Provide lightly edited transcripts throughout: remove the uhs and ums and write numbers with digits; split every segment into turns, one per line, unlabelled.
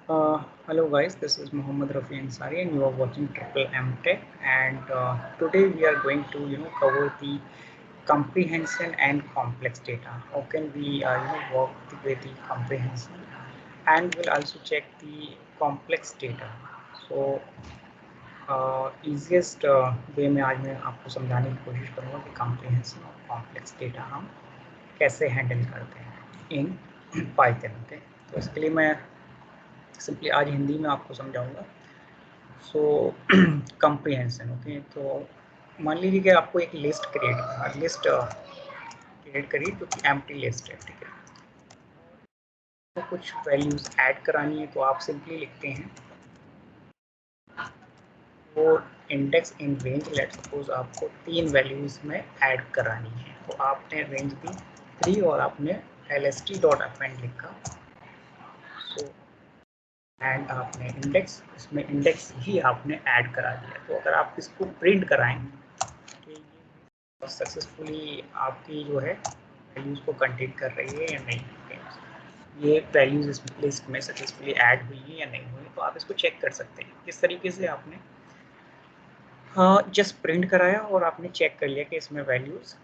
Hello guys, this is Muhammad Rafi Ansari and you are watching Triple M Tech, and today we are going to cover the comprehension and complex data. How can we work with the comprehension, and we'll also check the complex data. So easiest वे में आज मैं आपको समझाने की कोशिश करूँगा कि comprehension और complex data हम कैसे हैंडल करते हैं इन पाइथन। ओके, तो इसके लिए मैं सिंपली आज हिंदी में आपको समझाऊंगा। सो कंप्रीहेंशन। ओके, तो मान लीजिए कि आपको एक लिस्ट क्रिएट करिए जो कि एम्प्टी लिस्ट है, ठीक है। तो कुछ वैल्यूज ऐड करानी है तो आप सिंपली लिखते हैं वो index in range. Let suppose आपको 3 वैल्यूज में ऐड करानी है, तो आपने रेंज दी 3 और आपने lst.append लिखा। सो एंड आपने इंडेक्स, इसमें इंडेक्स ही आपने ऐड करा दिया। तो अगर आप इसको प्रिंट कराएंगे तो ये सक्सेसफुली आपकी जो है वैल्यूज़ को कंटेन कर रही है या नहीं, ये वैल्यूज़ इस लिस्ट में सक्सेसफुली ऐड हुई है या नहीं हुई। तो आप इसको चेक कर सकते हैं किस तरीके से आपने जस्ट प्रिंट कराया और आपने चेक कर लिया कि इसमें वैल्यूज़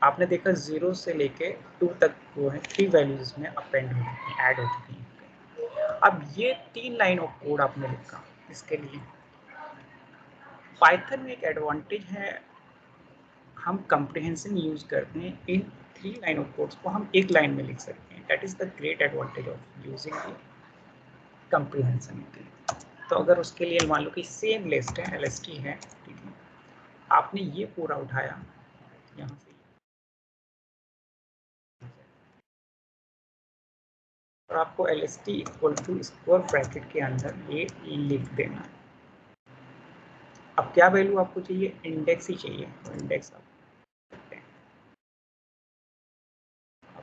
आपने देखा 0 से लेके 2 तक वो है 3 वैल्यूज़ इसमें अपेंड हो चुकी हैं, ऐड हो चुकी हैं। अब ये 3 लाइन ऑफ कोड आपने लिखा। इसके लिए पाइथन में एक एडवांटेज है, हम कंप्रीहेंशन यूज करते हैं। इन 3 लाइन ऑफ कोड्स को हम एक लाइन में लिख सकते हैं। That is the great advantage of using the comprehension. तो अगर उसके लिए मान लो कि सेम लिस्ट है, एलएसटी है, ठीक है, आपने ये पूरा उठाया यहाँ से और आपको LST equal to square bracket के अंदर ये लिख देना है। अब क्या वैल्यू आपको चाहिए? इंडेक्स ही चाहिए। तो इंडेक्स आप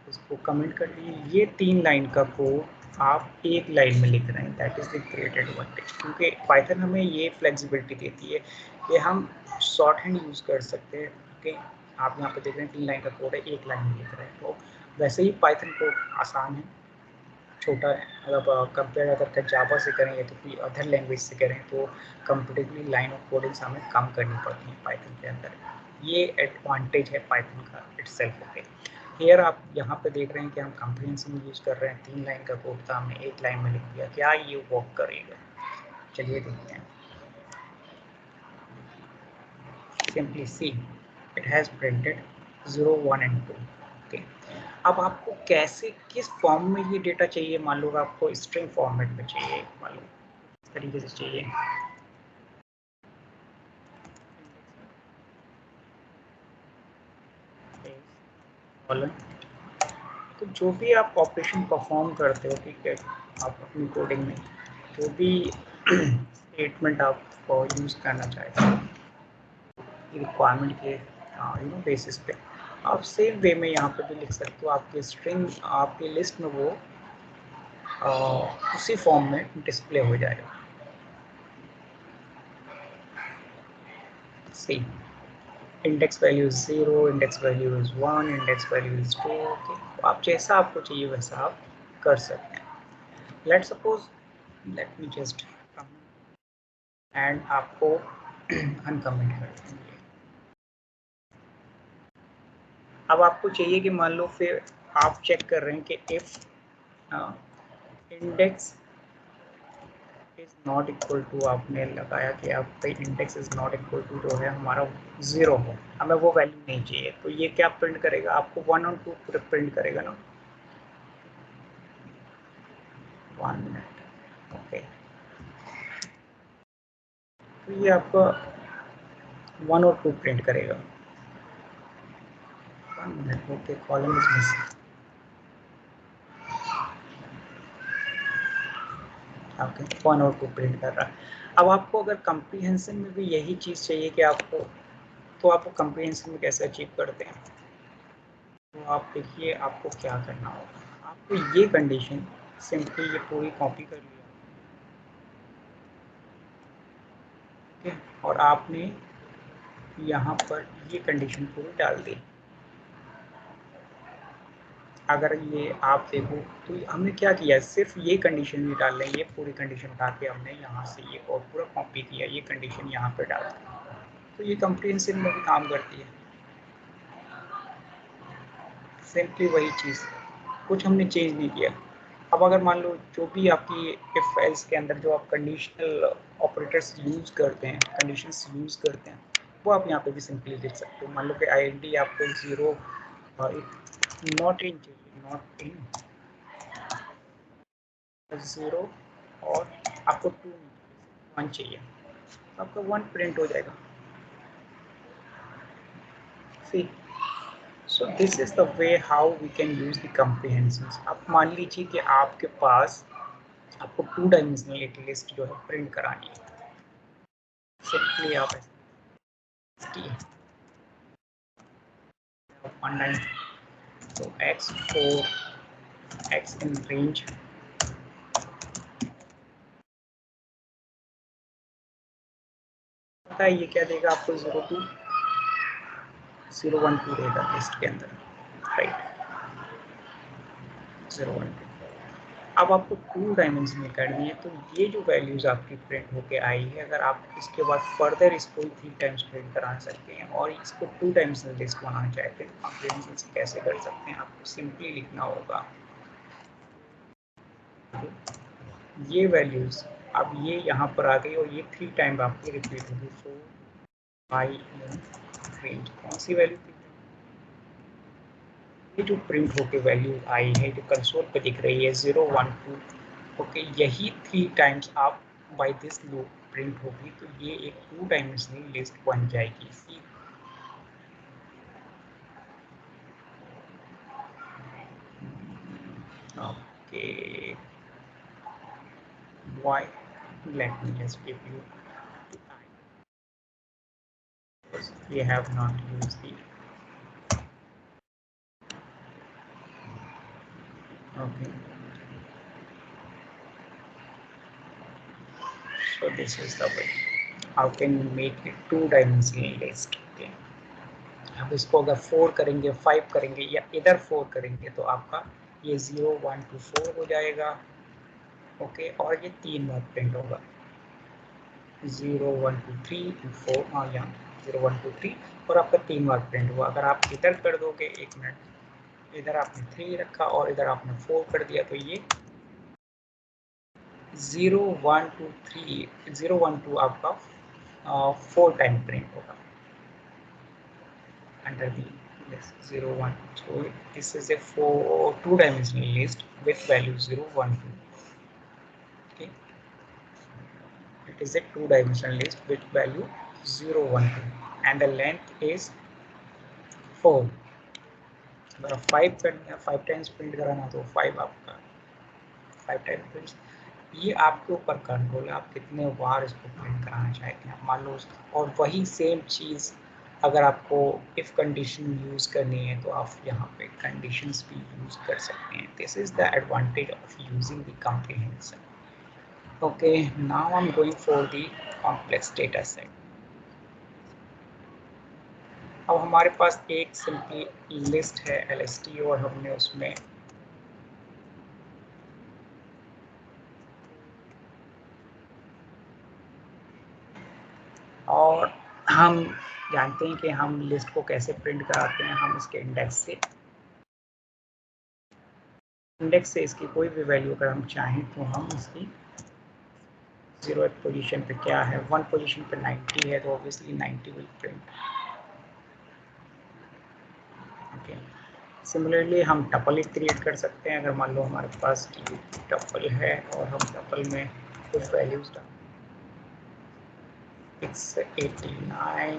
इसको कमेंट कर लीजिए। ये 3 लाइन का कोड आप एक लाइन में लिख रहे हैं। That is the great advantage, क्योंकि पाइथन हमें ये फ्लेक्सिबिलिटी देती है कि हम शॉर्ट हैंड यूज़ कर सकते हैं। ओके, आप यहाँ पे देख रहे हैं 3 लाइन का कोड है, एक लाइन में लिख रहे हैं। तो वैसे ही पाइथन कोड आसान है, छोटा है। मतलब कंपेयर अगर कर जावा से करें या तो कोई अदर लैंग्वेज से करें तो कंपेरेटिवली लाइन ऑफ कोडिंग्स हमें कम करनी पड़ती है पाइथन के अंदर। ये एडवांटेज है पाइथन का इटसेल्फ। ओके, हियर आप यहाँ पे देख रहे हैं कि हम कंप्रीहेंशन यूज कर रहे हैं। 3 लाइन का कोड था, हमने एक लाइन में लिख दिया। क्या ये वर्क करेगा? चलिए देखते हैं। Simply see it has printed 0 1 and 2। Okay, अब आपको कैसे, किस फॉर्म में ये डेटा चाहिए? मान लो आपको स्ट्रिंग फॉर्मेट में चाहिए, मान लो इस तरीके से चाहिए। कॉलन, तो जो भी आप ऑपरेशन परफॉर्म करते हो, ठीक है, आप अपनी कोडिंग में जो भी स्टेटमेंट आप यूज़ करना चाहते हो रिक्वायरमेंट के बेसिस पे, आप सेम वे में यहाँ पे भी लिख सकते हो। आपकी स्ट्रिंग, आपकी लिस्ट में वो उसी फॉर्म में डिस्प्ले हो जाएगा। See index value is 0, index value is 1, index value is 2। Okay, तो आप जैसा आपको चाहिए वैसा आप कर सकते हैं। Let suppose, let me just and आपको अनकमेंट कर देंगे। अब आपको चाहिए कि मान लो फिर आप चेक कर रहे हैं कि if index is not equal to, आपने लगाया कि आपका index is not equal to जो है हमारा 0 हो, हमें वो वैल्यू नहीं चाहिए। तो ये क्या प्रिंट करेगा? आपको 1 और 2 प्रिंट करेगा ना। 1 मिनट। ओके, तो ये आपका 1 और 2 प्रिंट करेगा। 1 minute. Okay, column is missing. Okay, 1 और 2 प्रिंट कर रहा है। अब आपको अगर कंप्रीहेंशन में भी यही चीज़ चाहिए कि आपको, तो आपको कंप्रीहेंशन में कैसे अचीव करते हैं? तो आप देखिए आपको क्या करना होगा। आपको ये कंडीशन सिंपली ये पूरी कॉपी कर लिया, ठीक है, और आपने यहाँ पर ये कंडीशन पूरी डाल दी। अगर ये आप देखो तो हमने क्या किया, सिर्फ ये कंडीशन नहीं डाल रहे हैं, ये पूरी कंडीशन उठा के हमने यहाँ से ये और पूरा कॉपी किया, ये कंडीशन यहाँ पे डाल दी, तो ये कंप्रिहेंसिव में भी काम करती है। सिंपली वही चीज़, कुछ हमने चेंज नहीं किया। अब अगर मान लो जो भी आपकी इफ एल्स के अंदर जो आप कंडीशनल ऑपरेटर्स यूज़ करते हैं, कंडीशंस यूज़ करते हैं, वो आप यहाँ पे भी सिंपली लिख सकते हो। मान लो कि आईडी आपको 0 नॉट इन चाहिए, नॉट इन 0 और आपको 2 1 चाहिए, तो आपका 1 प्रिंट हो जाएगा। See, so this is the way how we can use the comprehensions. अब मान लीजिए कि आपके पास आपको 2 डायमेंशनल एक लिस्ट जो है प्रिंट करानी है, सिंपली आप ऑनलाइन, तो x in range पता है ये क्या देगा आपको, 0 2 देगा लिस्ट के अंदर, राइट, 0 1 2। अब आपको 2 डायमेंशन करनी है, तो ये जो वैल्यूज आपकी प्रिंट होके आई है, अगर आप इसके बाद फर्दर इसको 3 टाइम्स प्रिंट करा सकते हैं और इसको 2 डायमेंशनल लिस्ट बनाना चाहते हैं, आप डायमेंशन कैसे कर सकते हैं, आपको सिंपली लिखना होगा ये वैल्यूज, अब ये यहाँ पर आ गई और ये 3 टाइम आपकी रिपीट होगी। सो आई रेंज कौन सी वैल्यू थी, ये जो प्रिंट होके वैल्यू आई है जो कंसोल पे दिख रही है 0 1 2, ओके, यही 3 टाइम्स आप बाय दिस लूप प्रिंट होगी, तो ये एक 2 डायमेंशनल लिस्ट बन जाएगी। Okay, why, let me just give you the time, because we have not used the, okay, so this is the way how can you make a 2 dimensional list, okay। अब इसको अगर 4 करेंगे, 5 करेंगे या इधर 4 करेंगे तो आपका ये 0 1 2 4 हो जाएगा, ओके, और ये 3 बार प्रिंट होगा, 0 1 2 3 4, हाँ यहाँ 0 1 2 3, और आपका 3 बार प्रिंट हुआ। अगर आप इधर कर दोगे, 1 मिनट, इधर आपने 3 रखा और इधर आपने 4 कर दिया, तो ये 0 1 2 3 0 1 2 आपका 4 टाइम प्रिंट होगा under the list 0 1, so this is a 2 dimensional list with value 0 1 2, okay, it is a 2 dimensional list with value 0 1 2 and the length is 4। अगर 5 करना है, 5 टाइम्स प्रिंट कराना, तो 5 आपका 5 टाइम्स प्रिंट, ये आपके ऊपर कंट्रोल है, आप कितने बार इसको प्रिंट कराना चाहते हैं। मान लो, और वही सेम चीज़ अगर आपको इफ़ कंडीशन यूज़ करनी है, तो आप यहाँ पे कंडीशंस भी यूज़ कर सकते हैं। This is the advantage of using the comprehension. Okay, now I am going for the complex data set. अब हमारे पास एक सिंपली लिस्ट है LST और हमने उसमें और हम जानते हैं कि हम लिस्ट को कैसे प्रिंट कराते हैं, हम इसके इंडेक्स से इसकी कोई भी वैल्यू अगर हम चाहें तो हम इसकी 0th पोजीशन पे क्या है, 1 पोजीशन पे 90 है, तो obviously 90 will print, okay. Similarly हम टपल क्रिएट कर सकते हैं, अगर मान लो हमारे पास टपल है और हम टपल में कुछ वैल्यूज डाल 689,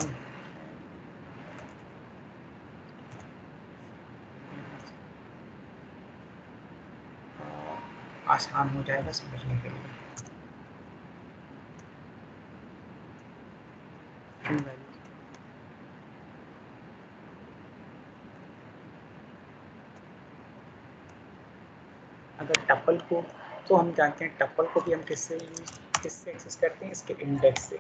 आसान हो जाएगा समझने के लिए। अगर टपल को, तो हम जानते हैं टपल को भी हम किससे एक्सेस करते हैं, इसके इंडेक्स से।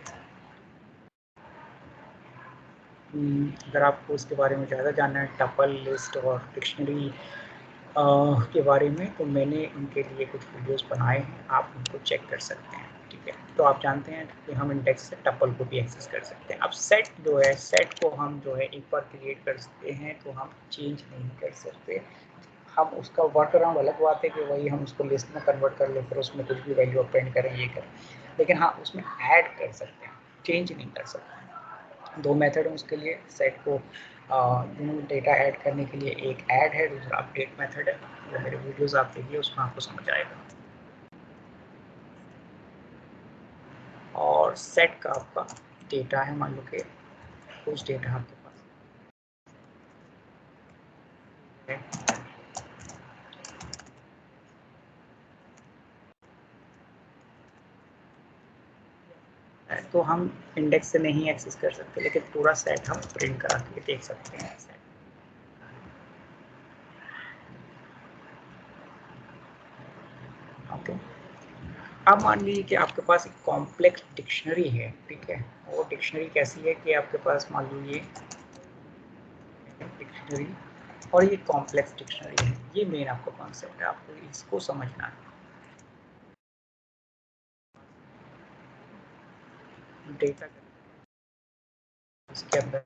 अगर आपको इसके बारे में ज़्यादा जानना है, टपल, लिस्ट और डिक्शनरी के बारे में, तो मैंने उनके लिए कुछ वीडियोस बनाए हैं, आप उनको चेक कर सकते हैं। ठीक है, तो आप जानते हैं कि हम इंडेक्स से टपल को भी एक्सेस कर सकते हैं। अब सेट जो है, सेट को हम जो है एक बार क्रिएट कर सकते हैं तो हम चेंज नहीं कर सकते। हम उसका वर्क अराउंड अलग बात है कि वही हम उसको लिस्ट में कन्वर्ट कर ले, फिर उसमें कुछ भी वैल्यू अपेंड करें, ये करें, लेकिन हाँ उसमें ऐड कर सकते हैं, चेंज नहीं कर सकते। दो मेथड है उसके लिए सेट को डेटा ऐड करने के लिए, एक ऐड है, दूसरा अपडेट मेथड है। वो मेरे वीडियोस आप देखिए, उसमें आपको समझ आएगा। और सेट का आपका डेटा है, मान लो कि कुछ डेटा आपके पास है, तो हम इंडेक्स से नहीं एक्सेस कर सकते, लेकिन पूरा सेट हम प्रिंट करा के देख सकते हैं सेट। ओके, अब मान लीजिए कि आपके पास एक कॉम्प्लेक्स डिक्शनरी है। ठीक है, वो डिक्शनरी कैसी है कि आपके पास मान लीजिए डिक्शनरी और ये कॉम्प्लेक्स डिक्शनरी है। ये मेन आपको कॉन्सेप्ट है, आपको इसको समझना है। डेटा इसके अंदर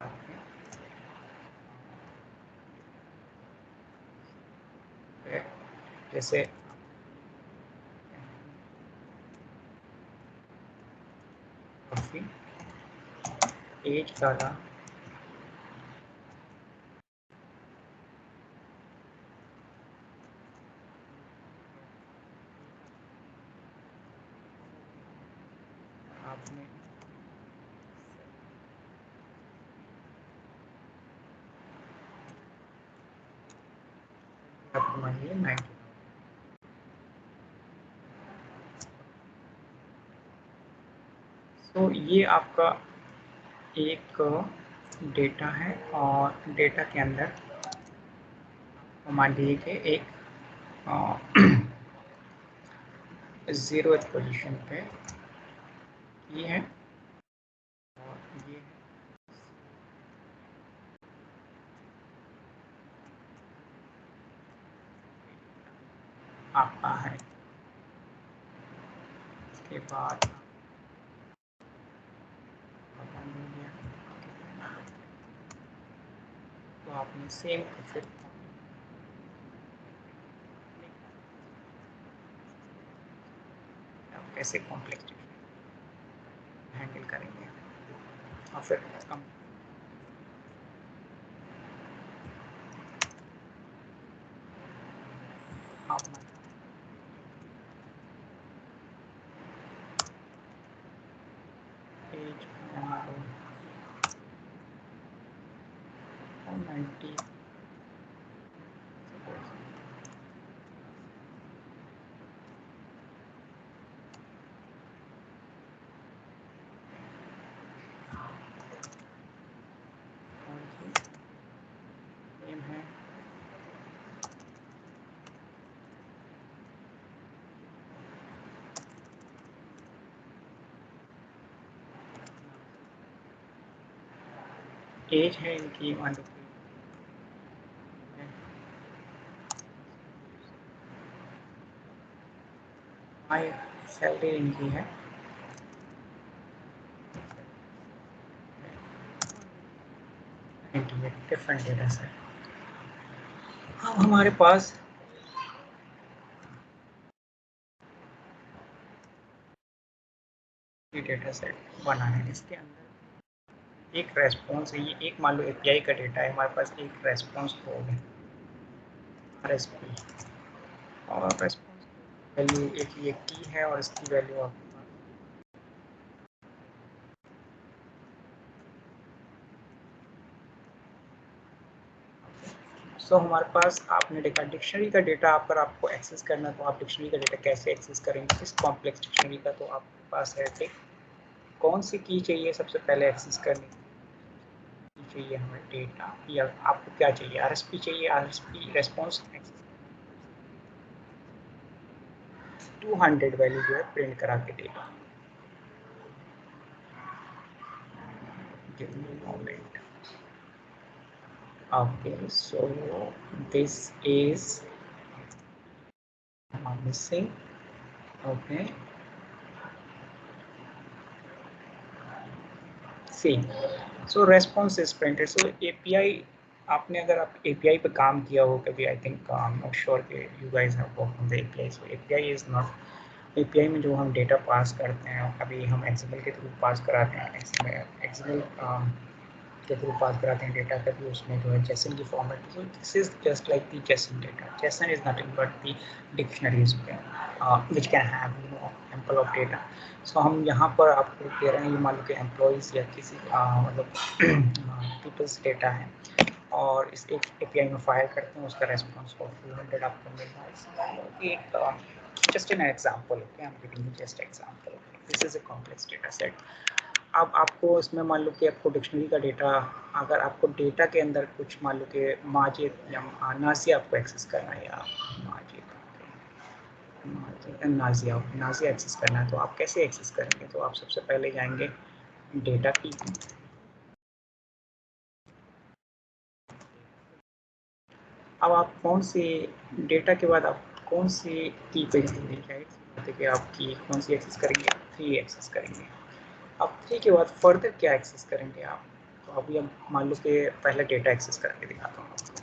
जैसे एज डाला, आपने आपको मानिए 90। तो ये आपका एक डेटा है, और डेटा के अंदर मान लीजिए कि एक ज़ीरो पोजीशन पे ये है, और ये आपका है। इसके बाद तो आपने सेम फिर कैसे कॉम्प्लेक्स हैंडल करेंगे, और फिर हम आप पेज 90 सेम है। एज है इनकी मान लो हाई, सैलरी इनकी है डिफरेंट डेटा सेट। अब हमारे पास ये डेटा सेट बना है, इसके अंदर एक रेस्पॉन्स है, ये एक मान लो एपीआई का डेटा है, हमारे पास एक रेस्पॉन्स कोड है आरएसपी, और रेस्पॉन्स वैल्यू एक ये की है, और इसकी वैल्यू आपके पास सो हमारे पास आपने देखा डिक्शनरी का डेटा, अगर आपको एक्सेस करना तो आप डिक्शनरी का डेटा कैसे एक्सेस करेंगे इस कॉम्प्लेक्स डिक्शनरी का, तो आपके पास है कि कौन सी की चाहिए सबसे पहले एक्सेस करने की चाहिए हमें डेटा, या आपको क्या चाहिए, आरएसपी चाहिए, आरएसपी रेस्पॉन्स एक्सेस 200 वैल्यू जो है प्रिंट करा के देगा। Give me a moment. Okay, so this is missing. Okay, see, so response is printed. So API, आपने अगर आप API पे काम किया हो कभी, I think I'm not sure कि you guys have worked on the API. So API is not, API में जो हम डेटा पास करते हैं, कभी हम XML के थ्रू पास कराते हैं, XML के थ्रू पास कराते हैं डेटा, कभी उसमें जो है जेसन की format. So this is just like the JSON data. JSON is nothing but the dictionaries which can have ample of data. So हम यहाँ पर आपको दे रहे हैं, ये मान लो कि एम्प्लॉयज़ या किसी मतलब पीपल्स डेटा है, और इस एक API में फायर करते हैं, उसका रेस्पॉन्स फॉर 200 आपको मिल रहा है। एक just an example, okay, I am giving just example. This is a complex data set. अब आपको इसमें मान लो कि आपको डिक्शनरी का डेटा, अगर आपको डेटा के अंदर कुछ मान लो कि माजिद या नाजिया आपको एक्सेस करना है, या नाजिया एक्सेस करना है, तो आप कैसे एक्सेस करेंगे? तो आप सबसे पहले जाएंगे डेटा की, अब आप कौन से डेटा के बाद आप कौन सी की पे जाएंगे? जाहिर कि आप की कौन सी एक्सेस करेंगे? 3 एक्सेस करेंगे। अब 3 के बाद फर्दर क्या एक्सेस करेंगे आप? तो अभी हम मान लो कि पहले डेटा एक्सेस करके दिखाता हूँ आपको।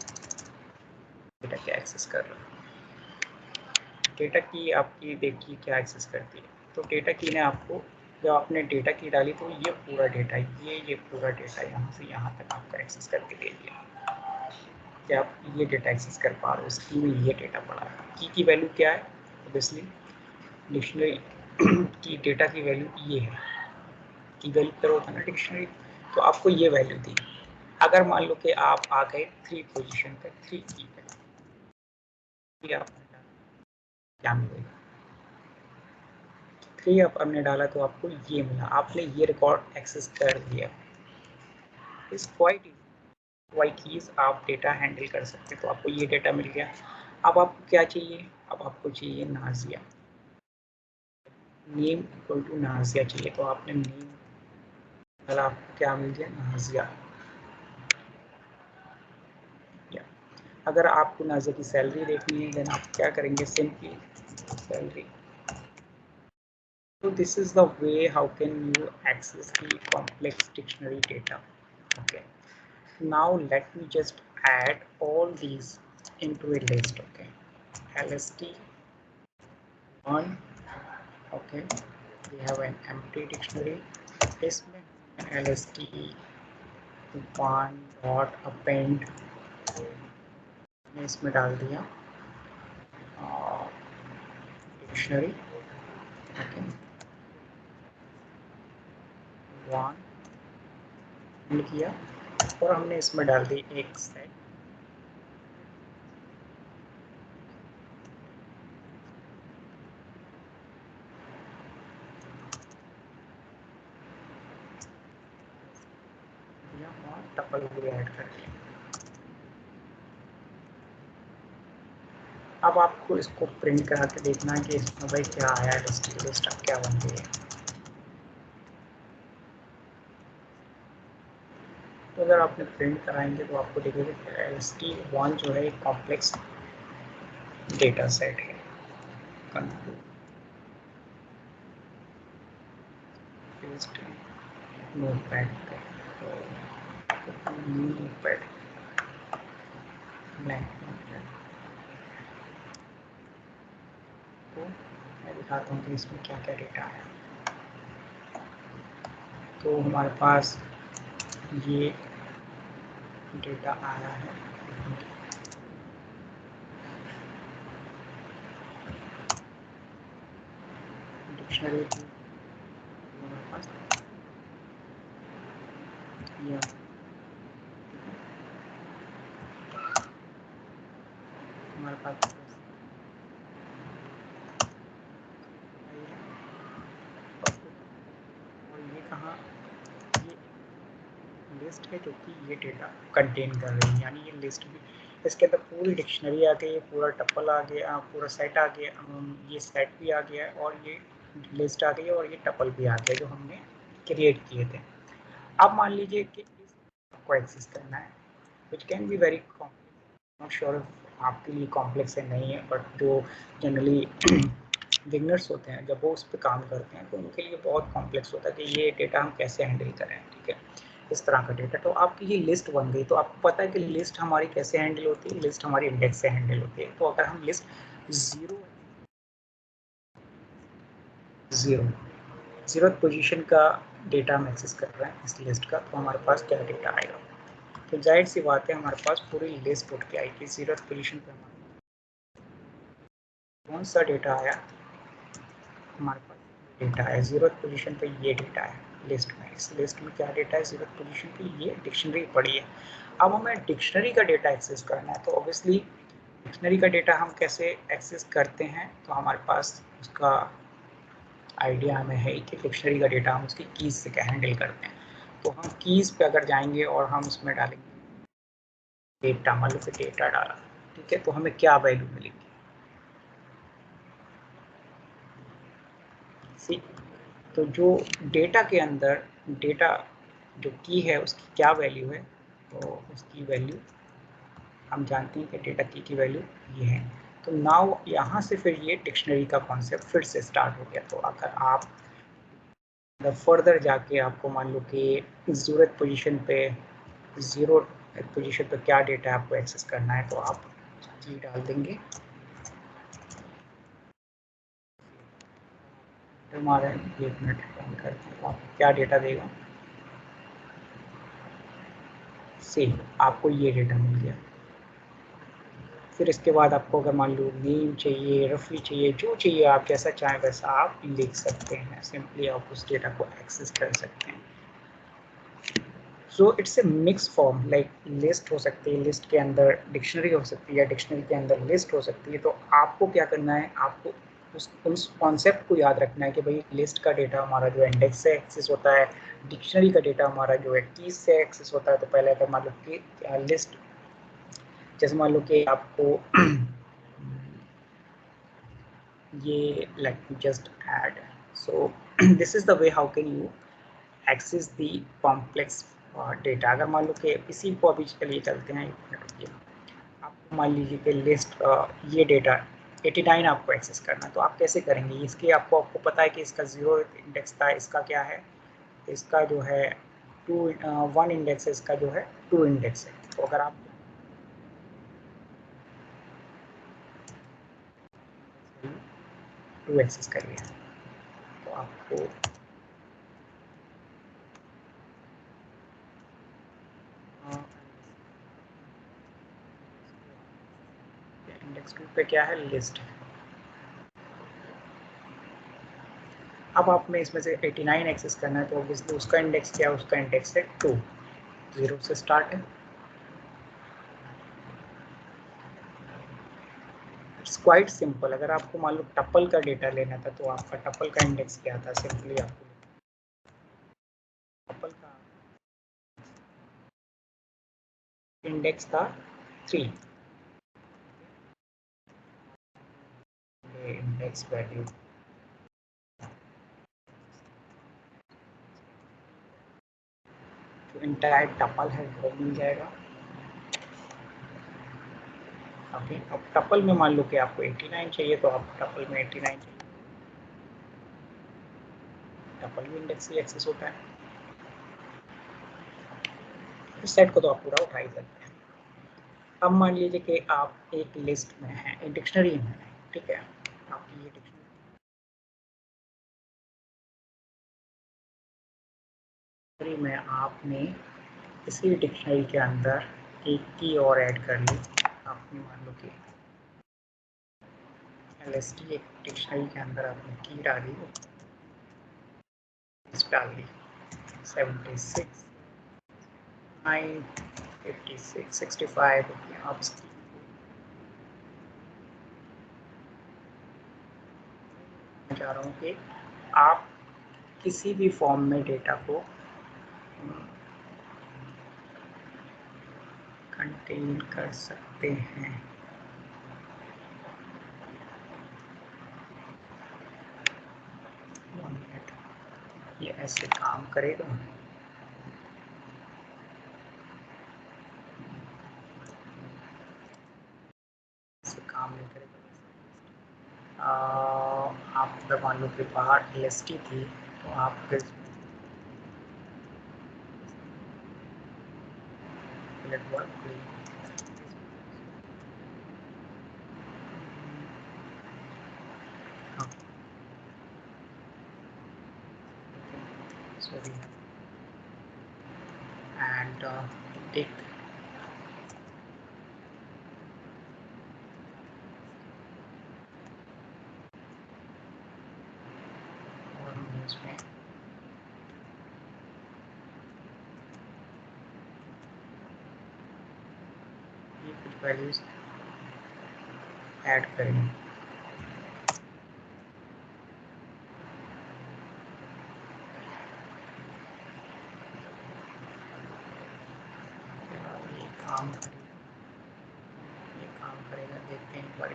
डेटा क्या एक्सेस कर रहा है? डेटा की आपकी देखिए क्या एक्सेस करती है। तो डेटा की ने आपको, जब आपने डेटा की डाली तो ये पूरा डेटा, ये पूरा डेटा यहाँ से यहाँ तक आपका एक्सेस करके दे दिया कि आप ये डेटा एक्सेस कर पा रहे हो। इस की में ये डेटा पड़ा है। की वैल्यू क्या है? ऑब्वियसली डिक्शनरी की डेटा की वैल्यू ये है। की वैल्यू क्या होता है ना डिक्शनरी, तो आपको ये वैल्यू दी। अगर मान लो कि आप आ गए 3 पोजीशन पे, 3 की पे, आप क्या मिलेगा? 3 आप हमने डाला तो आपको ये मिला, आपने ये रिकॉर्ड एक्सेस कर दिया। इस क्वाइट वाई कीज आप डेटा हैंडल कर सकते, तो आपको ये डेटा मिल गया। अब आपको क्या चाहिए? अब आपको चाहिए Nazia, name equal to Nazia चाहिए, तो आपने नेम डाला, आपको क्या मिल गया? नाजिया। अगर आपको नाजिया की सैलरी देखनी है, देन आप क्या करेंगे? Simply salary. So this is the way how can you access the complex dictionary data. Okay, now let me just add all these into a list. Okay, lst1, okay, we have an empty dictionary, इसमें lst1 dot append, इसमें डाल दिया dictionary. Okay, 1 किया, और हमने इसमें डाल दी एक सेट। और टपल भी ऐड कर दिया। अब आपको इसको प्रिंट करा के देखना है कि इसमें भाई क्या आया है, लिस्ट अब क्या बन गई है। तो अगर आपने प्रिंट कराएंगे तो आपको देखिए LST1 जो है एक कॉम्प्लेक्स डेटा सेट है। नोटपैड पे नोटपैड ब्लैंक नोटपैड, तो मैं दिखाता हूँ कि इसमें क्या क्या डेटा है। तो हमारे पास ये डेटा आया है, डिक्शनरी हमारे पास ये हमारे पास और ये कहाँ, ये लिस्ट है जो कि ये डेटा कंटेन कर रही है, यानी ये लिस्ट भी, इसके अंदर पूरी डिक्शनरी आ गई, पूरा टपल आ गया, पूरा सेट आ गया, ये सेट भी आ गया और ये लिस्ट आ गई है, और ये टपल भी आ गया जो हमने क्रिएट किए थे। अब मान लीजिए कि इसको एक्सेस करना है, which can be very complex, not sure आपके लिए कॉम्प्लेक्स है नहीं है, बट जो जनरली बिगनर्स होते हैं जब वो उस पर काम करते हैं तो उनके लिए बहुत कॉम्प्लेक्स होता है कि ये डेटा हम कैसे हैंडल करें। ठीक है, इस तरह का डेटा। तो आपकी ये लिस्ट बन गई, तो आपको पता है कि लिस्ट हमारी कैसे हैंडल होती है। लिस्ट हमारी इंडेक्स से हैंडल होती है। तो अगर हम लिस्ट जीरो जीरो पोजीशन का डेटा हम एक्सेस कर रहे हैं इस लिस्ट का, तो हमारे पास क्या डेटा आएगा। तो जाहिर सी बात है हमारे पास पूरी लिस्ट उठ के आएगी। जीरो पोजीशन पे हमारे कौन सा डेटा आया, हमारे पास डेटा है जीरो पोजीशन पे, ये डेटा है लिस्ट में। इस लिस्ट में क्या डेटा है जीरो पोजीशन पे, ये डिक्शनरी पड़ी है। अब हमें डिक्शनरी का डेटा एक्सेस करना है, तो ऑब्वियसली डिक्शनरी का डेटा हम कैसे एक्सेस करते हैं, तो हमारे पास उसका आइडिया हमें है कि डिक्शनरी का डेटा हम उसकी कीज़ से क्या हैंडल करते हैं। तो हम कीज़ पे अगर जाएंगे और हम उसमें डालेंगे डेटा, मान लो कि डेटा डाला, ठीक है, तो हमें क्या वैल्यू मिलेगी। सी, तो जो डेटा के अंदर डेटा जो की है उसकी क्या वैल्यू है, तो उसकी वैल्यू हम जानते हैं कि डेटा की वैल्यू ये है। तो नाउ यहाँ से फिर ये डिक्शनरी का कॉन्सेप्ट फिर से स्टार्ट हो गया। तो अगर आप फर्दर जाके आपको मान लो कि ज़रूरत पोजीशन पे ज़ीरो पोजीशन पे क्या डेटा आपको एक्सेस करना है, तो आप जी डाल देंगे। हमारे 1 मिनट ऑन करते हैं, आपको क्या डेटा देगा, सेम आपको ये डेटा मिल गया। फिर इसके बाद आपको अगर मान लो नेम चाहिए, रफली चाहिए, जो चाहिए आप जैसा चाहें वैसा आप लिख सकते हैं। सिंपली आप उस डेटा को एक्सेस कर सकते हैं। So it's a mix form, like list हो सकती है, लिस्ट के अंदर डिक्शनरी हो सकती है, डिक्शनरी के अंदर लिस्ट हो सकती है। तो आपको क्या करना है, आपको उस कॉन्सेप्ट को याद रखना है कि भाई लिस्ट का डेटा हमारा जो है इंडेक्स से एक्सेस होता है, डिक्शनरी का डेटा हमारा जो है कीज से एक्सेस होता है। तो पहले अगर मान लो कि लिस्ट, जैसे मान लो कि आपको ये let me just add, so this is the way how can you access the complex data। अगर मान लो कि इसी को अभी चलिए चलते हैं, आपको मान लीजिए कि लिस्ट ये डेटा 89 आपको एक्सेस करना है, तो आप कैसे करेंगे इसके, आपको पता है कि इसका 0 इंडेक्स था, इसका क्या है, इसका जो है 1 इंडेक्स है, इसका जो है 2 इंडेक्स है। तो अगर आप 2 एक्सेस करिए तो आपको इंडेक्स 2 पे क्या है, लिस्ट है। अब आप में इसमें से 89 एक्सेस करना है, तो ऑब्वियसली उसका इंडेक्स क्या है, उसका इंडेक्स है 2, 0 से स्टार्ट है। It's quite simple. अगर आपको मान लो टपल का डेटा लेना था, तो आपका टपल का इंडेक्स क्या था, सिंपली आपको टपल का इंडेक्स था 3, इंडेक्स वैल्यू जो इंटायर टपल है वो मिल जाएगा। ओके, अब टपल में मान लो कि आपको 89 चाहिए, तो आपको टपल में 89 चाहिए, टपल भी इंडेक्स से एक्सेस होता है। इस सेट को तो आप पूरा उठा ही सकते हैं। अब मान लीजिए कि आप एक लिस्ट में हैं, एक डिक्शनरी में हैं, ठीक है, आपकी ये डिक्शनरी में आपने इसी डिक्शनरी के अंदर एक की और ऐड कर ली। आपने मान लो कि LST एक डिक्शनरी के अंदर आपने की डाली, डाल दी 76 9 56 65। आप चाह रहा हूँ कि आप किसी भी फॉर्म में डेटा को कंटेन कर सकते हैं। ये ऐसे काम करेगा। मान लो कि बाहर LST थी तो आप फिर sorry and take और हम इसमें ये कुछ वैल्यूज ऐड करेंगे। ये काम करेगा देखते हैं एक बार।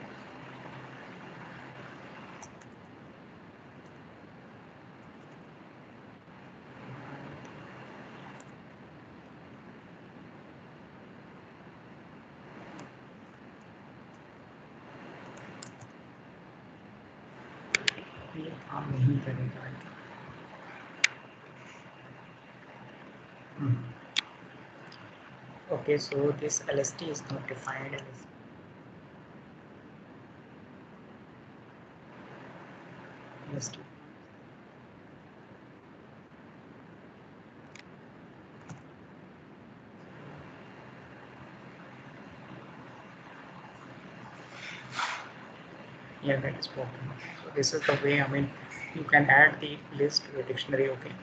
ये काम नहीं करेगा। Okay, so this LST is not defined as LST. Yeah, that is broken. So this is the way, I mean, you can add the list to a dictionary, okay,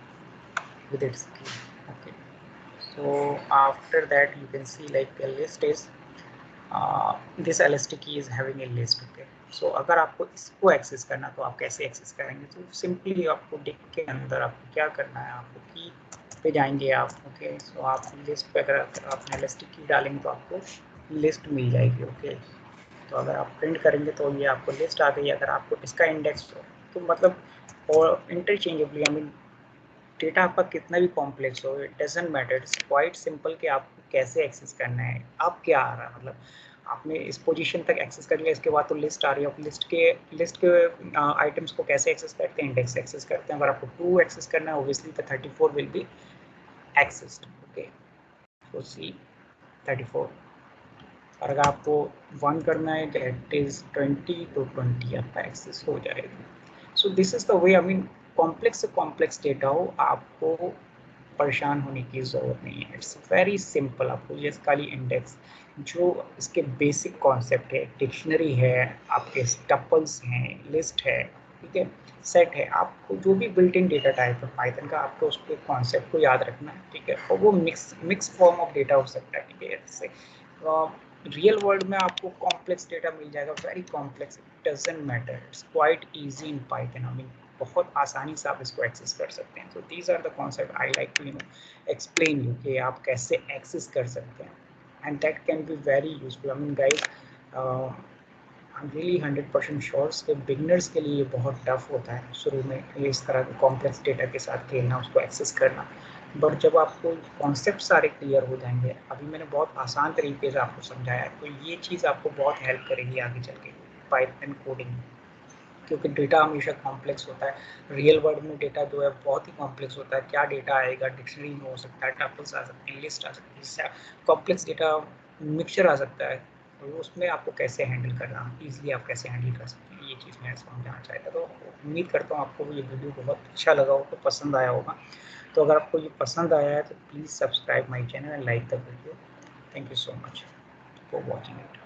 with its key. Okay. So after that, you can see like a list is this LST key is having a list. Okay. So अगर आपको इसको access करना तो आप कैसे access करेंगे? तो simply आपको डिक के अंदर आपको क्या करना है, आपको की पे जाएंगे आप। ओके, सो आप लिस्ट पे अगर आप LST की डालेंगे तो आपको लिस्ट मिल जाएगी। ओके, तो अगर आप प्रिंट करेंगे तो ये आपको लिस्ट आ गई। अगर आपको इसका इंडेक्स हो तो मतलब और इंटरचेंजेबली, आई मीन डेटा आपका कितना भी कॉम्प्लेक्स हो, it doesn't matter, it's quite simple कि आपको कैसे एक्सेस करना है। आप क्या आ रहा है, मतलब आपने इस पोजीशन तक एक्सेस कर लिया, इसके बाद तो लिस्ट आ रही है। आप लिस्ट के आइटम्स को कैसे एक्सेस करते हैं, इंडेक्स एक्सेस करते हैं। अगर आपको 2 एक्सेस करना है obviously the 34 will be accessed. Okay, so see 34। और अगर आपको 1 करना है दैट इज 20 तो 20 आपका एक्सेस हो जाएगा। सो this is the way, I mean complex से कॉम्प्लेक्स डेटा हो आपको परेशान होने की ज़रूरत नहीं है। It's very simple. आपको ये खाली इंडेक्स जो इसके बेसिक कॉन्सेप्ट है, डिक्शनरी है, आपके टपल्स हैं, लिस्ट है, ठीक है, सेट है, आपको जो भी बिल्ट इन डेटा टाइप है पाइथन का, आपको उसके कॉन्सेप्ट को याद रखना है। ठीक है, और वो मिक्स फॉर्म ऑफ डेटा हो सकता है। ठीक है, जैसे रियल वर्ल्ड में आपको कॉम्प्लेक्स डेटा मिल जाएगा, very complex, it doesn't matter, it's quite easy in Python. I mean बहुत आसानी से आप इसको एक्सेस कर सकते हैं। So these are the concept I like to explain you कि आप कैसे एक्सेस कर सकते हैं, and that can be very useful. I mean guys, I am really 100% sure कि बिगनर्स के लिए ये बहुत टफ होता है शुरू में ये इस तरह के कॉम्प्लेक्स डेटा के साथ खेलना, उसको एक्सेस करना। बट जब आपको कॉन्सेप्ट सारे क्लियर हो जाएंगे, अभी मैंने बहुत आसान तरीके से आपको समझाया है, तो ये चीज़ आपको बहुत हेल्प करेगी आगे चल के पाइथन कोडिंग, क्योंकि डेटा हमेशा कॉम्प्लेक्स होता है। रियल वर्ल्ड में डेटा जो है बहुत ही कॉम्प्लेक्स होता है। क्या डेटा आएगा, डिक्शनरी में हो सकता है, टपल्स आ सकते हैं, लिस्ट आ सकती है, कॉम्प्लेक्स डेटा मिक्सचर आ सकता है। तो उसमें आपको कैसे हैंडल करना, ईजिली आप कैसे हैंडल कर सकते हैं, ये चीज़ मैं समझाना चाहता। तो उम्मीद करता हूँ आपको ये वीडियो बहुत अच्छा लगा हो, तो पसंद आया होगा। तो अगर आपको ये पसंद आया है तो please subscribe my channel and like the video. Thank you so much for watching it.